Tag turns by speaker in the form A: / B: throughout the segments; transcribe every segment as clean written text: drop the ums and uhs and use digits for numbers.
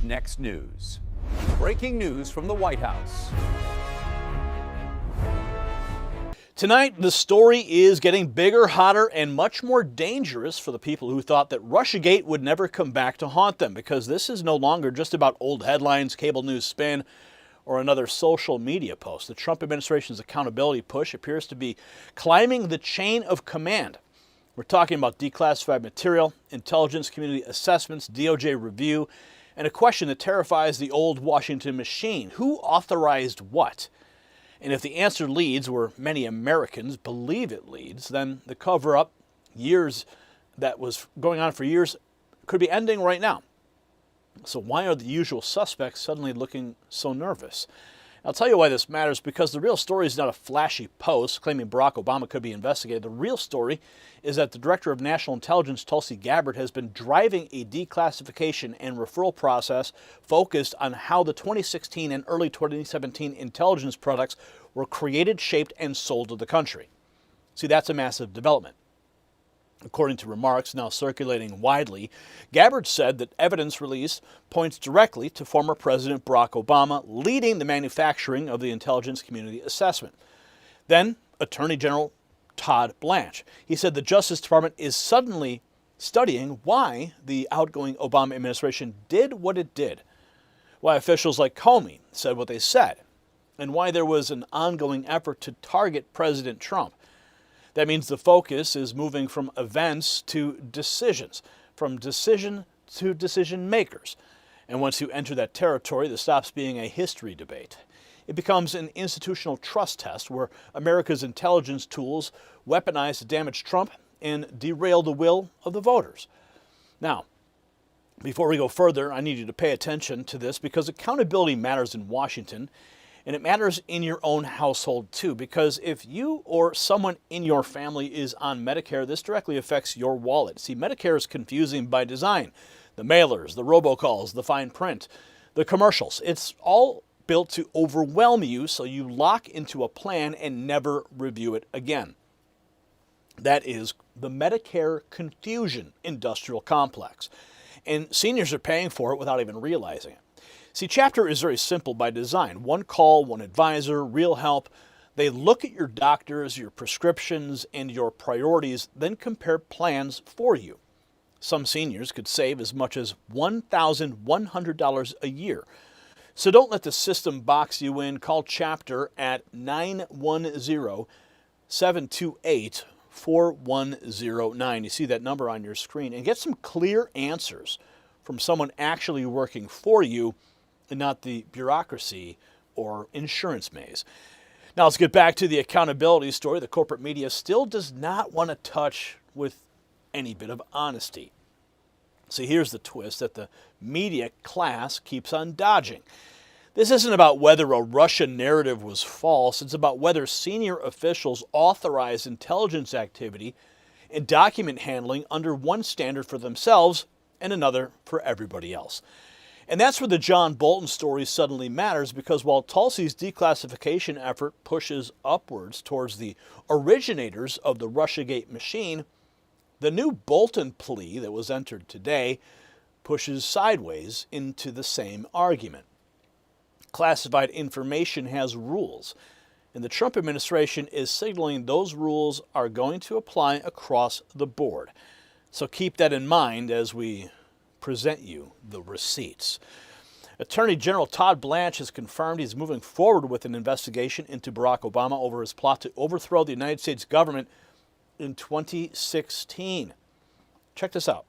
A: next news. Breaking news from the White House.
B: Tonight, the story is getting bigger, hotter, and much more dangerous for the people who thought that Russiagate would never come back to haunt them, because this is no longer just about old headlines, cable news spin, or another social media post. The Trump administration's accountability push appears to be climbing the chain of command. We're talking about declassified material, intelligence community assessments, DOJ review, and a question that terrifies the old Washington machine. Who authorized what? And if the answer leads where many Americans believe it leads, then the cover-up that was going on for years could be ending right now. So why are the usual suspects suddenly looking so nervous? I'll tell you why this matters, because the real story is not a flashy post claiming Barack Obama could be investigated. The real story is that the Director of National Intelligence, Tulsi Gabbard, has been driving a declassification and referral process focused on how the 2016 and early 2017 intelligence products were created, shaped, and sold to the country. See, that's a massive development. According to remarks now circulating widely, Gabbard said that evidence released points directly to former President Barack Obama leading the manufacturing of the intelligence community assessment. Then, Attorney General Todd Blanche. He said the Justice Department is suddenly studying why the outgoing Obama administration did what it did, why officials like Comey said what they said, and why there was an ongoing effort to target President Trump. That means the focus is moving from events to decisions, from decision to decision makers. And once you enter that territory, this stops being a history debate. It becomes an institutional trust test where America's intelligence tools weaponize to damage Trump and derail the will of the voters. Now, before we go further, I need you to pay attention to this, because accountability matters in Washington. And it matters in your own household too, because if you or someone in your family is on Medicare, this directly affects your wallet. See, Medicare is confusing by design. The mailers, the robocalls, the fine print, the commercials. It's all built to overwhelm you so you lock into a plan and never review it again. That is the Medicare confusion industrial complex. And seniors are paying for it without even realizing it. See, Chapter is very simple by design. One call, one advisor, real help. They look at your doctors, your prescriptions, and your priorities, then compare plans for you. Some seniors could save as much as $1,100 a year. So don't let the system box you in. Call Chapter at 910-728-4109. You see that number on your screen. And get some clear answers from someone actually working for you, and not the bureaucracy or insurance maze. Now let's get back to the accountability story. The corporate media still does not want to touch with any bit of honesty. See, here's the twist that the media class keeps on dodging. This isn't about whether a Russia narrative was false. It's about whether senior officials authorized intelligence activity and document handling under one standard for themselves and another for everybody else. And that's where the John Bolton story suddenly matters, because while Tulsi's declassification effort pushes upwards towards the originators of the Russiagate machine, the new Bolton plea that was entered today pushes sideways into the same argument. Classified information has rules, and the Trump administration is signaling those rules are going to apply across the board. So keep that in mind as we present you the receipts. Attorney General Todd Blanche has confirmed he's moving forward with an investigation into Barack Obama over his plot to overthrow the United States government in 2016. Check this out.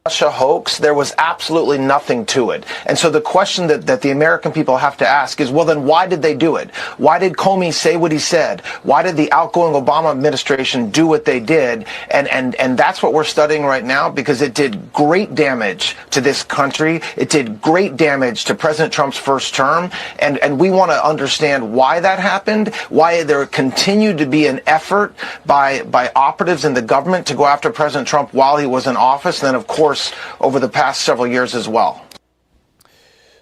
C: Russia hoax, there was absolutely nothing to it. And so the question that the American people have to ask is, well, then why did they do it? Why did Comey say what he said? Why did the outgoing Obama administration do what they did? And that's what we're studying right now, because it did great damage to this country. It did great damage to President Trump's first term. And we want to understand why that happened, why there continued to be an effort by operatives in the government to go after President Trump while he was in office. And then, of course, over the past several years as well.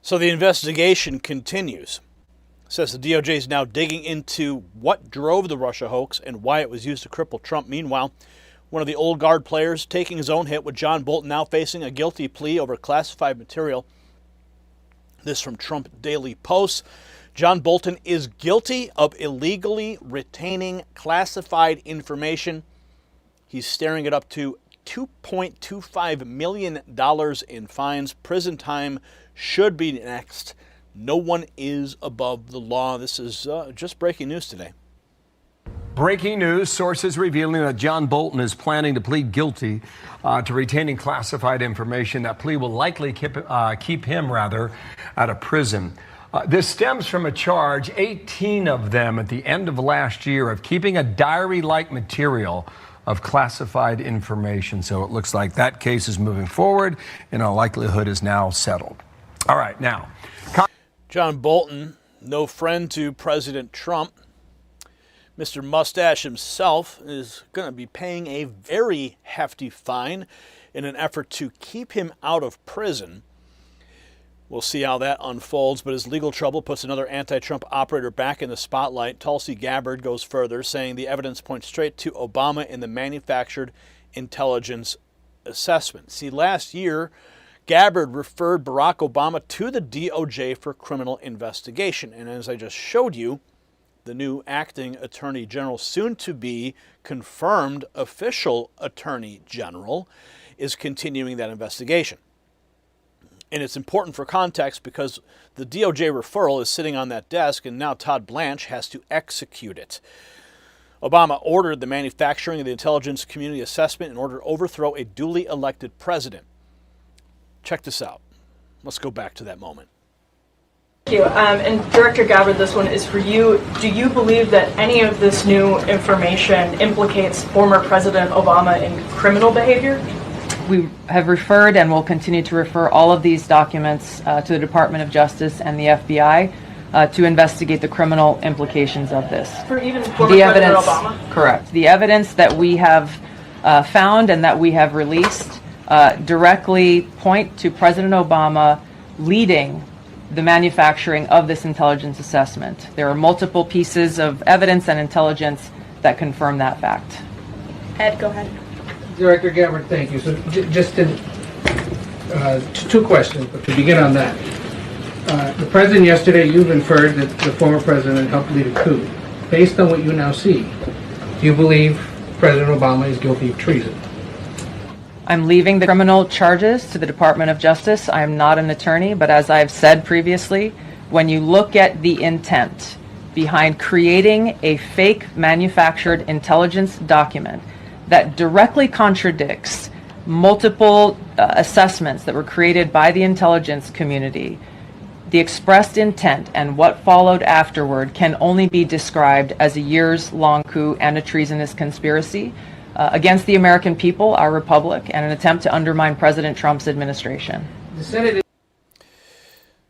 B: So the investigation continues. It says the DOJ is now digging into what drove the Russia hoax and why it was used to cripple Trump. Meanwhile, One of the old guard players taking his own hit, with John Bolton now facing a guilty plea over classified material. This from Trump Daily Post. John Bolton is guilty of illegally retaining classified information. He's staring at up to $2.25 million in fines. Prison time should be next. No one is above the law. This is just breaking news today.
D: Breaking news, sources revealing that John Bolton is planning to plead guilty to retaining classified information. That plea will likely keep him out of prison. This stems from a charge, 18 of them at the end of last year, of keeping a diary-like material of classified information. So it looks like that case is moving forward and in all likelihood is now settled. All right, now.
B: John Bolton, no friend to President Trump. Mr. Mustache himself is going to be paying a very hefty fine in an effort to keep him out of prison. We'll see how that unfolds, but his legal trouble puts another anti-Trump operator back in the spotlight. Tulsi Gabbard goes further, saying the evidence points straight to Obama in the manufactured intelligence assessment. See, last year, Gabbard referred Barack Obama to the DOJ for criminal investigation. And as I just showed you, the new acting attorney general, soon to be confirmed official attorney general, is continuing that investigation. And it's important for context because the DOJ referral is sitting on that desk, and now Todd Blanche has to execute it. Obama ordered the manufacturing of the intelligence community assessment in order to overthrow a duly elected president. Check this out. Let's go back to that moment.
E: Thank you. And Director Gabbard, this one is for you. Do you believe that any of this new information implicates former President Obama in criminal behavior?
F: We have referred and will continue to refer all of these documents to the Department of Justice and the FBI to investigate the criminal implications of this.
E: For even former President Obama?
F: Correct. The evidence that we have found and that we have released directly point to President Obama leading the manufacturing of this intelligence assessment. There are multiple pieces of evidence and intelligence that confirm that fact.
E: Ed, go ahead.
G: Director Gabbard, thank you. So just two questions, but to begin on that. The President yesterday, you've inferred that the former President helped lead a coup. Based on what you now see, do you believe President Obama is guilty of treason?
F: I'm leaving the criminal charges to the Department of Justice. I am not an attorney, but as I've said previously, when you look at the intent behind creating a fake manufactured intelligence document that directly contradicts multiple assessments that were created by the intelligence community, the expressed intent and what followed afterward can only be described as a years-long coup and a treasonous conspiracy against the American people, our republic, and an attempt to undermine President Trump's administration.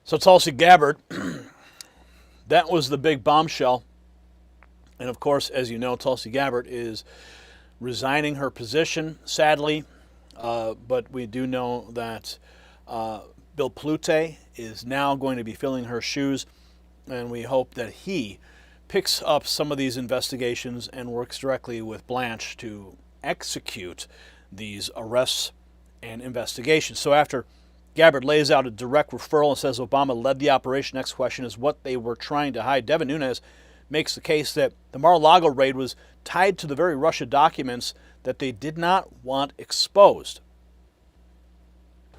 B: So Tulsi Gabbard, that was the big bombshell. And of course, as you know, Tulsi Gabbard is resigning her position, sadly. But we do know that Bill Plute is now going to be filling her shoes. And we hope that he picks up some of these investigations and works directly with Blanche to execute these arrests and investigations. So after Gabbard lays out a direct referral and says Obama led the operation, next question is what they were trying to hide. Devin Nunes makes the case that the Mar-a-Lago raid was tied to the very Russia documents that they did not want exposed.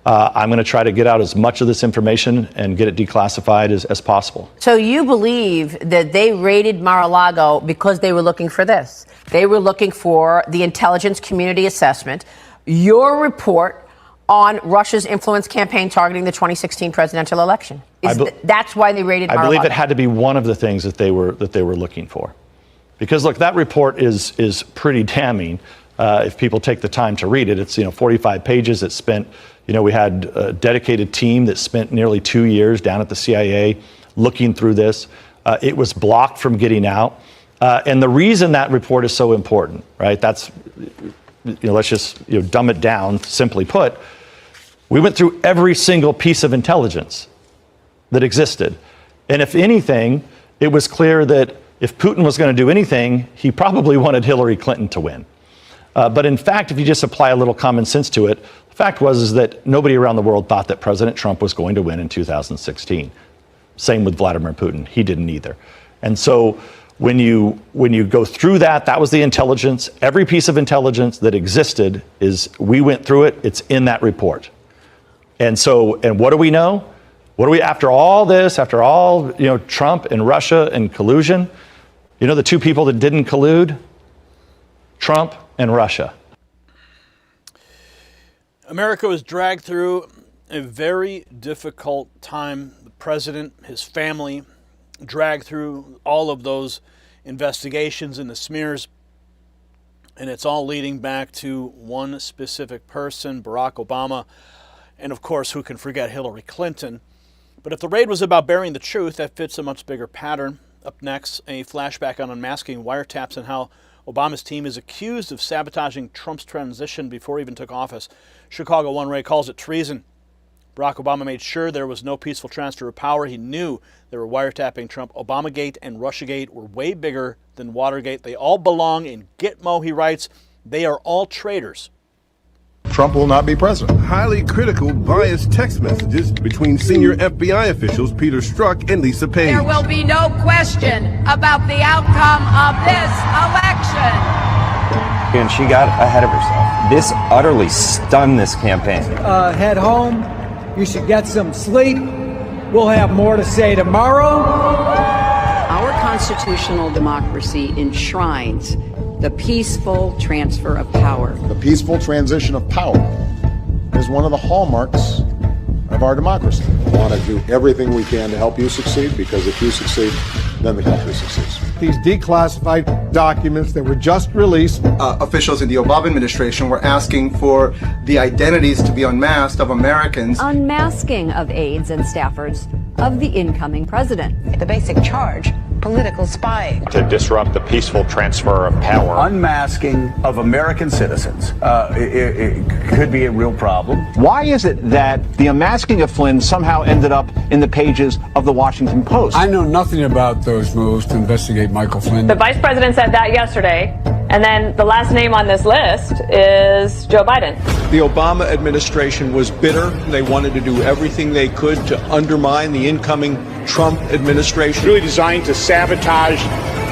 H: I'm going to try to get out as much of this information and get it declassified as possible.
I: So you believe that they raided Mar-a-Lago because they were looking for this? They were looking for the intelligence community assessment, your report on Russia's influence campaign targeting the 2016 presidential election. That's why they raided Mar-a-Lago?
H: I believe it had to be one of the things that they were looking for. Because look, that report is pretty damning. If people take the time to read it, it's 45 pages. It spent, we had a dedicated team that spent nearly 2 years down at the CIA looking through this. It was blocked from getting out. And the reason that report is so important, right? That's, let's just dumb it down. Simply put, we went through every single piece of intelligence that existed. And if anything, it was clear that if Putin was going to do anything, he probably wanted Hillary Clinton to win. But in fact, if you just apply a little common sense to it, the fact is that nobody around the world thought that President Trump was going to win in 2016. Same with Vladimir Putin. He didn't either. And so when you go through that, that was the intelligence. Every piece of intelligence that existed we went through it. It's in that report. And what do we know? After all this, after all, Trump and Russia and collusion, the two people that didn't collude? Trump and Russia.
B: America was dragged through a very difficult time. The president, his family, dragged through all of those investigations and the smears. And it's all leading back to one specific person, Barack Obama. And of course, who can forget Hillary Clinton? But if the raid was about burying the truth, that fits a much bigger pattern. Up next, a flashback on unmasking wiretaps and how Obama's team is accused of sabotaging Trump's transition before he even took office. Chicago One Ray calls it treason. Barack Obama made sure there was no peaceful transfer of power. He knew they were wiretapping Trump. Obamagate and Russiagate were way bigger than Watergate. They all belong in Gitmo, he writes. They are all traitors.
J: Trump will not be president.
K: Highly critical, biased text messages between senior FBI officials Peter Strzok and Lisa Page.
L: There will be no question about the outcome of this election.
M: And she got ahead of herself. This utterly stunned this campaign.
N: Head home. You should get some sleep. We'll have more to say tomorrow.
O: Our constitutional democracy enshrines the peaceful transfer of power.
J: The peaceful transition of power is one of the hallmarks of our democracy. We want to do everything we can to help you succeed, because if you succeed, then the country succeeds.
K: These declassified documents that were just released.
P: Officials in the Obama administration were asking for the identities to be unmasked of Americans.
Q: Unmasking of aides and staffers of the incoming president.
R: The basic charge, political spying.
S: To disrupt the peaceful transfer of power.
T: Unmasking of American citizens. It could be a real problem.
U: Why is it that the unmasking of Flynn somehow ended up in the pages of the Washington Post?
V: I know nothing about those moves to investigate Michael Flynn.
E: The vice president said that yesterday, and then the last name on this list is Joe Biden.
W: The Obama administration was bitter. They wanted to do everything they could to undermine the incoming Trump administration.
X: Really designed to sabotage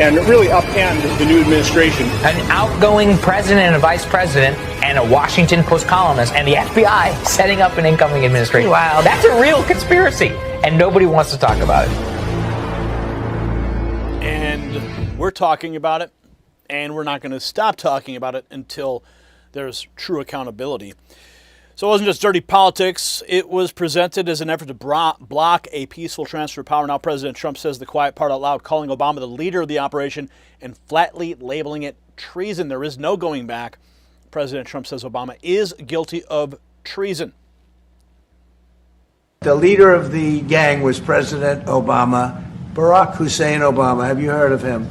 X: and really upend the new administration.
Y: An outgoing president and a vice president and a Washington Post columnist and the FBI setting up an incoming administration. Wow, that's a real conspiracy, and nobody wants to talk about it.
B: And we're talking about it, and we're not going to stop talking about it until there's true accountability. So it wasn't just dirty politics. It was presented as an effort to block a peaceful transfer of power. Now President Trump says the quiet part out loud, calling Obama the leader of the operation and flatly labeling it treason. There is no going back. President Trump says Obama is guilty of treason.
Z: The leader of the gang was President Obama, Barack Hussein Obama. Have you heard of him?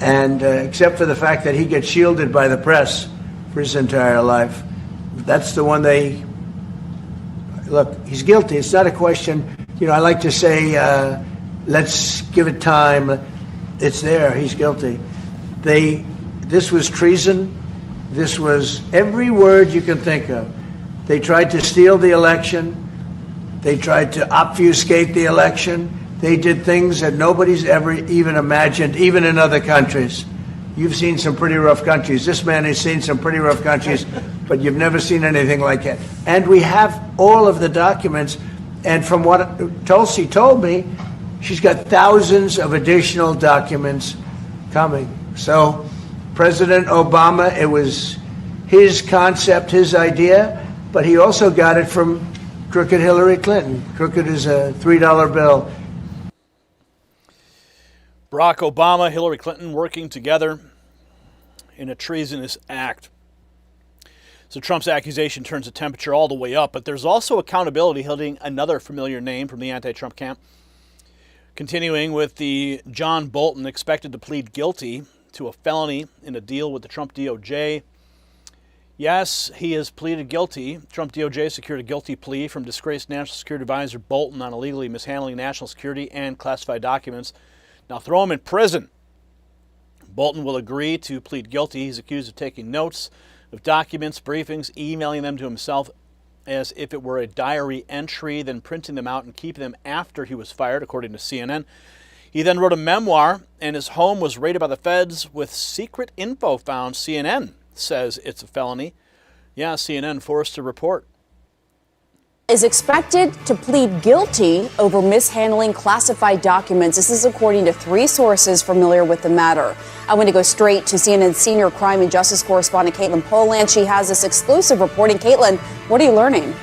Z: And except for the fact that he gets shielded by the press for his entire life, that's the one they look. He's guilty. It's not a question. I like to say, let's give it time. It's there. He's guilty. This was treason. This was every word you can think of. They tried to steal the election. They tried to obfuscate the election. They did things that nobody's ever even imagined, even in other countries. You've seen some pretty rough countries. This man has seen some pretty rough countries, but you've never seen anything like it. And we have all of the documents. And from what Tulsi told me, she's got thousands of additional documents coming. So President Obama, it was his concept, his idea, but he also got it from crooked Hillary Clinton. Crooked is a $3 bill.
B: Barack Obama, Hillary Clinton working together in a treasonous act. So Trump's accusation turns the temperature all the way up, but there's also accountability hitting another familiar name from the anti-Trump camp. Continuing with the John Bolton, expected to plead guilty to a felony in a deal with the Trump DOJ. Yes, he has pleaded guilty. Trump DOJ secured a guilty plea from disgraced National Security Advisor Bolton on illegally mishandling national security and classified documents. Now throw him in prison. Bolton will agree to plead guilty. He's accused of taking notes of documents, briefings, emailing them to himself as if it were a diary entry, then printing them out and keeping them after he was fired, according to CNN. He then wrote a memoir, and his home was raided by the feds with secret info found. CNN says it's a felony. Yeah, CNN forced to report.
A: Is expected to plead guilty over mishandling classified documents. This is according to 3 sources familiar with the matter. I want to go straight to CNN's senior crime and justice correspondent, Caitlin Poland. She has this exclusive reporting. Caitlin, what are you learning?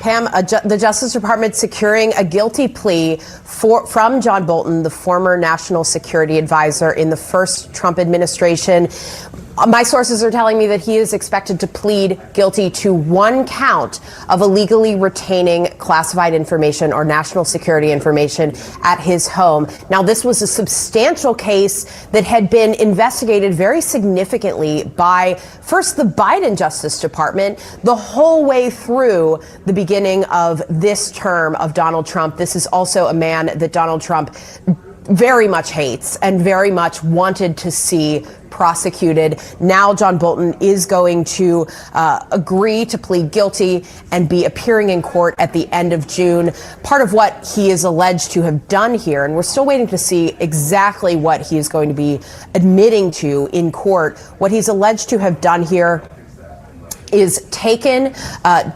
C: Pam, the Justice Department securing a guilty plea from John Bolton, the former national security advisor in the first Trump administration. My sources are telling me that he is expected to plead guilty to 1 count of illegally retaining classified information or national security information at his home. Now, this was a substantial case that had been investigated very significantly by first the Biden Justice Department the whole way through the beginning of this term of Donald Trump. This is also a man that Donald Trump very much hates and very much wanted to see prosecuted. Now John Bolton is going to agree to plead guilty and be appearing in court at the end of June. Part of what he is alleged to have done here, and we're still waiting to see exactly what he is going to be admitting to in court, what he's alleged to have done here is taken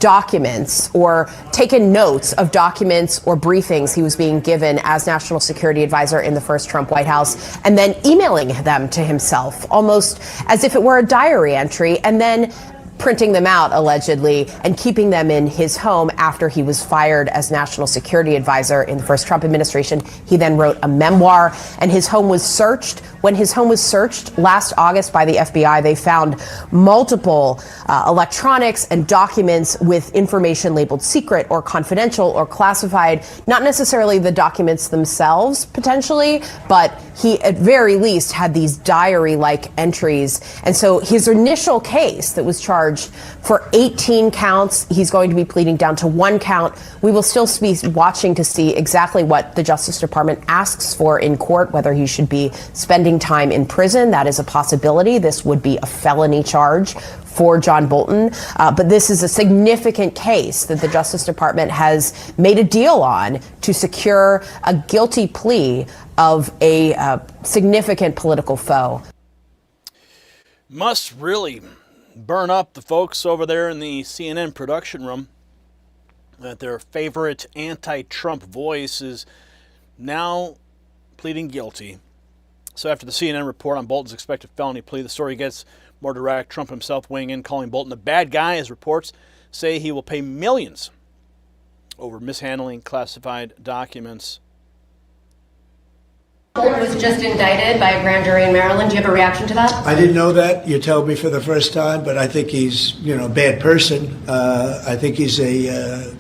C: documents or taken notes of documents or briefings he was being given as national security advisor in the first Trump White House, and then emailing them to himself, almost as if it were a diary entry, and then printing them out, allegedly, and keeping them in his home after he was fired as national security advisor in the first Trump administration. He then wrote a memoir, and his home was searched. When his home was searched last August by the FBI, they found multiple electronics and documents with information labeled secret or confidential or classified, not necessarily the documents themselves, potentially, but he at very least had these diary-like entries. And so his initial case that was charged for 18 counts, he's going to be pleading down to 1 count. We will still be watching to see exactly what the Justice Department asks for in court, whether he should be spending time in prison. That is a possibility. This would be a felony charge for John Bolton. But this is a significant case that the Justice Department has made a deal on to secure a guilty plea of a significant political foe.
B: Must really burn up the folks over there in the CNN production room that their favorite anti-Trump voice is now pleading guilty. So after the CNN report on Bolton's expected felony plea, the story gets more direct. Trump himself weighing in, calling Bolton a bad guy, as reports say he will pay millions over mishandling classified documents.
D: Bolton was just indicted by a grand jury in Maryland. Do you have a reaction to that?
Z: I didn't know that. You told me for the first time, but I think he's, a bad person. I think he's a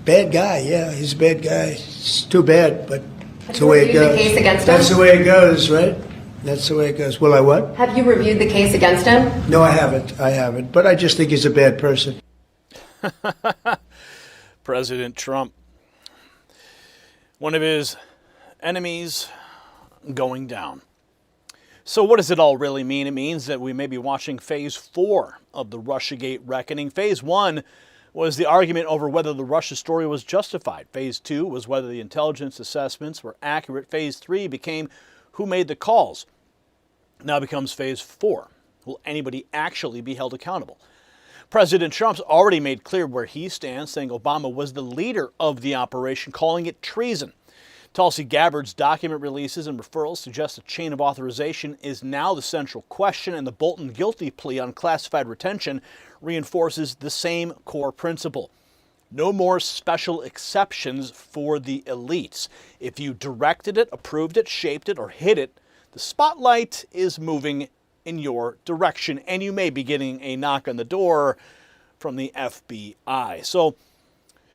Z: bad guy. Yeah, he's a bad guy. It's too bad, but that's the way it goes.
D: The case against him?
Z: That's the way it goes, right? That's the way it goes. Will I what?
D: Have you reviewed the case against him?
Z: No, I haven't. But I just think he's a bad person.
B: President Trump. One of his enemies going down. So what does it all really mean? It means that we may be watching phase 4 of the Russiagate reckoning. Phase 1 was the argument over whether the Russia story was justified. Phase 2 was whether the intelligence assessments were accurate. Phase 3 became who made the calls. Now becomes phase 4. Will anybody actually be held accountable? President Trump's already made clear where he stands, saying Obama was the leader of the operation, calling it treason. Tulsi Gabbard's document releases and referrals suggest a chain of authorization is now the central question, and the Bolton guilty plea on classified retention reinforces the same core principle. No more special exceptions for the elites. If you directed it, approved it, shaped it, or hid it, the spotlight is moving in your direction, and you may be getting a knock on the door from the FBI. So,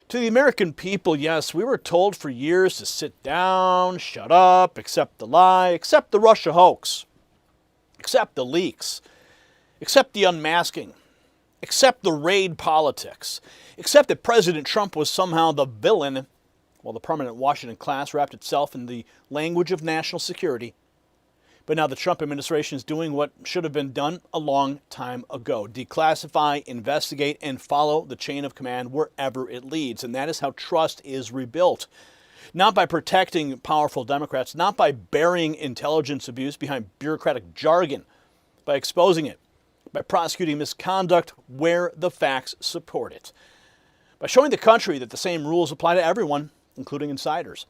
B: to the American people, yes, we were told for years to sit down, shut up, accept the lie, accept the Russia hoax, accept the leaks, accept the unmasking, accept the raid politics, accept that President Trump was somehow the villain while the permanent Washington class wrapped itself in the language of national security. But now the Trump administration is doing what should have been done a long time ago. Declassify, investigate, and follow the chain of command wherever it leads. And that is how trust is rebuilt. Not by protecting powerful Democrats, not by burying intelligence abuse behind bureaucratic jargon, by exposing it, by prosecuting misconduct where the facts support it, by showing the country that the same rules apply to everyone, including insiders.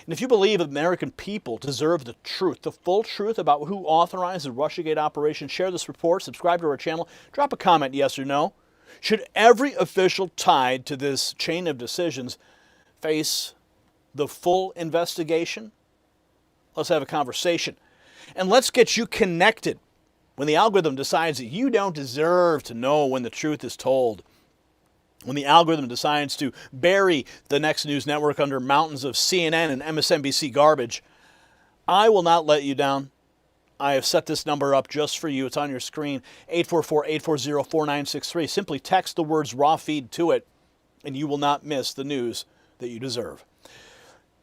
B: And if you believe the American people deserve the truth, the full truth about who authorized the Russiagate operation, share this report, subscribe to our channel, drop a comment, yes or no. Should every official tied to this chain of decisions face the full investigation? Let's have a conversation. And let's get you connected when the algorithm decides that you don't deserve to know when the truth is told. When the algorithm decides to bury the next news network under mountains of CNN and MSNBC garbage, I will not let you down. I have set this number up just for you. It's on your screen, 844-840-4963. Simply text the words raw feed to it, and you will not miss the news that you deserve.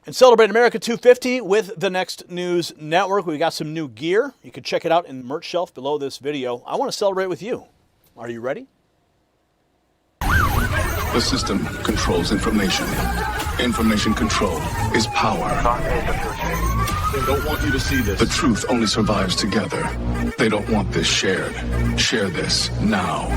B: And celebrate America 250 with the Next News Network. We got some new gear. You can check it out in the merch shelf below this video. I want to celebrate with you. Are you ready?
F: The system controls information. Information control is power. They don't want you to see this. The truth only survives together. They don't want this shared. Share this now.